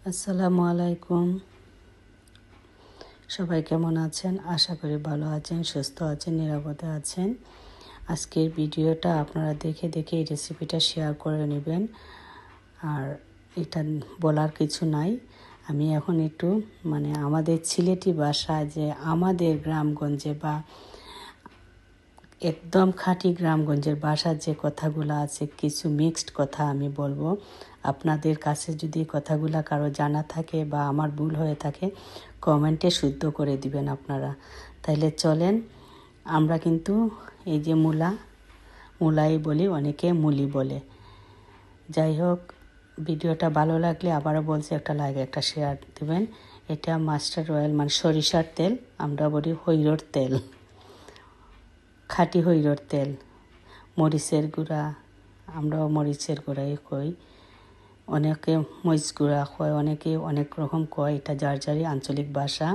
আসসালামু আলাইকুম। সবাই কেমন আছেন? আশা করি ভালো আছেন, সুস্থ আছেন, নিরাপদে আছেন। আজকের ভিডিওটা আপনারা দেখে এই রেসিপিটা শেয়ার করে নেবেন। আর এটা বলার কিছু নাই। আমি এখন একটু আমাদের সিলেটি ভাষায় যে আমাদের গ্রামগঞ্জে বা একদম খাঁটি গ্রামগঞ্জের ভাষার যে কথাগুলো আছে, কিছু মিক্সড কথা আমি বলবো। আপনাদের কাছে যদি কথাগুলো কারো জানা থাকে বা আমার ভুল হয়ে থাকে, কমেন্টে শুদ্ধ করে দিবেন আপনারা। তাইলে চলেন, আমরা কিন্তু এই যে মূলাই বলি, অনেকে মুলি বলে। যাই হোক, ভিডিওটা ভালো লাগলে আবারও বলছি, একটা লাইক, একটা শেয়ার দিবেন। এটা মাস্টার্ড অয়েল সরিষার তেল, আমরা বলি হৈরর তেল, খাঁটি হৈরর তেল। মরিচের গুঁড়া, আমরাও মরিচের গুঁড়াই কই, অনেকে মরিচ গুঁড়া কয়, অনেকে অনেক রকম কয়, এটা যার যারই আঞ্চলিক ভাষা।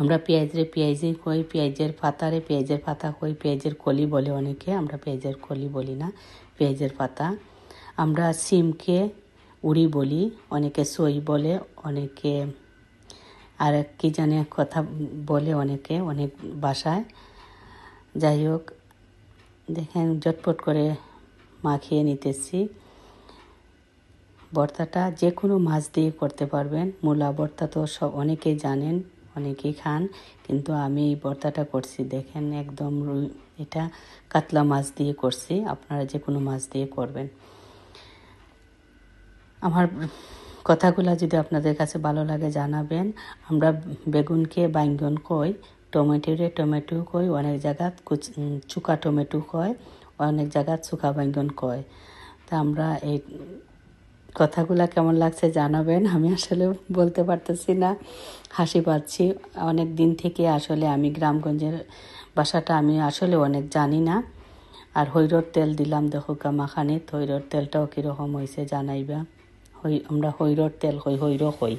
আমরা পেঁয়াজেই কই, পেঁয়াজের পাতা কই, পেঁয়াজের কলি বলে অনেকে, আমরা পেঁয়াজের কলি বলি না, পেঁয়াজের পাতা। আমরা সিমকে উড়ি বলি, অনেকে সই বলে, অনেকে আর কি জানে কথা বলে, অনেকে অনেক ভাষায়। যাই হোক, দেখেন ঝটপট করে মাখিয়ে নিতেছি। ভর্তাটা যে কোনো মাছ দিয়ে করতে পারবেন। মূলা ভর্তা তো অনেকেই জানেন, অনেকেই খান, কিন্তু আমি এই ভর্তাটা করছি, দেখেন একদম এটা কাতলা মাছ দিয়ে করছি। আপনারা যে কোনো মাছ দিয়ে করবেন। আমার কথাগুলো যদি আপনাদের কাছে ভালো লাগে জানাবেন। আমরা বেগুনকে বাইঙ্গন কই, টমেটো কই, অনেক জায়গা চুকা টমেটো কয়, অনেক জায়গা চুকা বাইঙ্গন কয়। তা আমরা এই কথাগুলো কেমন লাগছে জানাবেন। আমি আসলে বলতে পারতেছি না, হাসি পাচ্ছি। অনেক দিন থেকে আসলে আমি গ্রামগঞ্জের ভাষাটা আমি আসলে অনেক জানি না। আর হৈরর তেল দিলাম, দেখো মাখানিত হৈরর তেলটাও কীরকম হয়েছে জানাইবা। আমরা হৈরর তেল হৈর হই,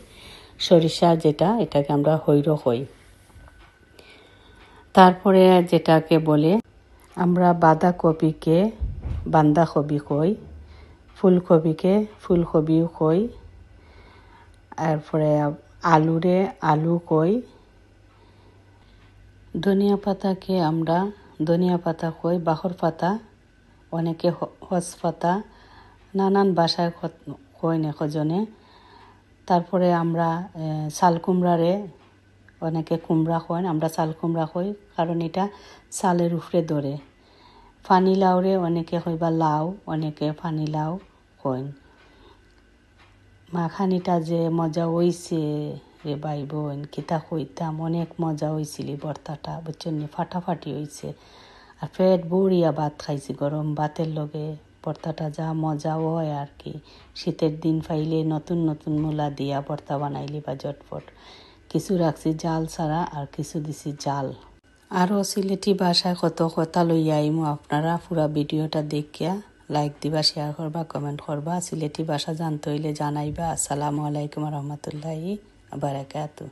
সরিষা যেটা, এটাকে আমরা হৈর হই। তারপরে যেটাকে বলে, আমরা বাঁধাকপিকে বান্ধাকপি কই, ফুলকপিকে ফুলকপিও কই, তারপরে আলুরে আলু কই, ধনিয়া পাতাকে আমরা ধনিয়া পাতা কই, বাহর পাতা, অনেকে হস পাতা, নানান ভাষায় কই না কজনে। তারপরে আমরা চাল কুমড়ারে অনেকে কুমড়া কয়, আমরা চাল কুমড়া কই, কারণ এটা চালের উপরে ধরে। ফানি লাউরে অনেকে কইবা লাউ, অনেকে ফানি লাউ কইন। মাখানিটা যে মজা হইছে রে ভাই বোন, কিতা কইতাম, অনেক মজা হয়েছিল ভর্তাটা, বুঝছেন, ফাটাফাটি হয়েছে। আর পেট বুড়িয়া ভাত খাইছি, গরম ভাতের লগে ভর্তাটা যা মজা হয় আর কি। শীতের দিন পাইলে নতুন নতুন মূলা দিয়া ভর্তা বানাইলি বা ঝটপট। কিছু রাখছি জাল ছাড়া, আর কিছু দিছি জাল। আরও সিলেটি ভাষায় কত কথা লইয়া আইমু, আপনারা পুরা ভিডিওটা দেখিয়া লাইক দিবা, শেয়ার করবা, কমেন্ট করবা। সিলেটি ভাষা জানতে হইলে জানাইবা। আসসালামু আলাইকুম রহমতুল্লাহি বারাকাতু।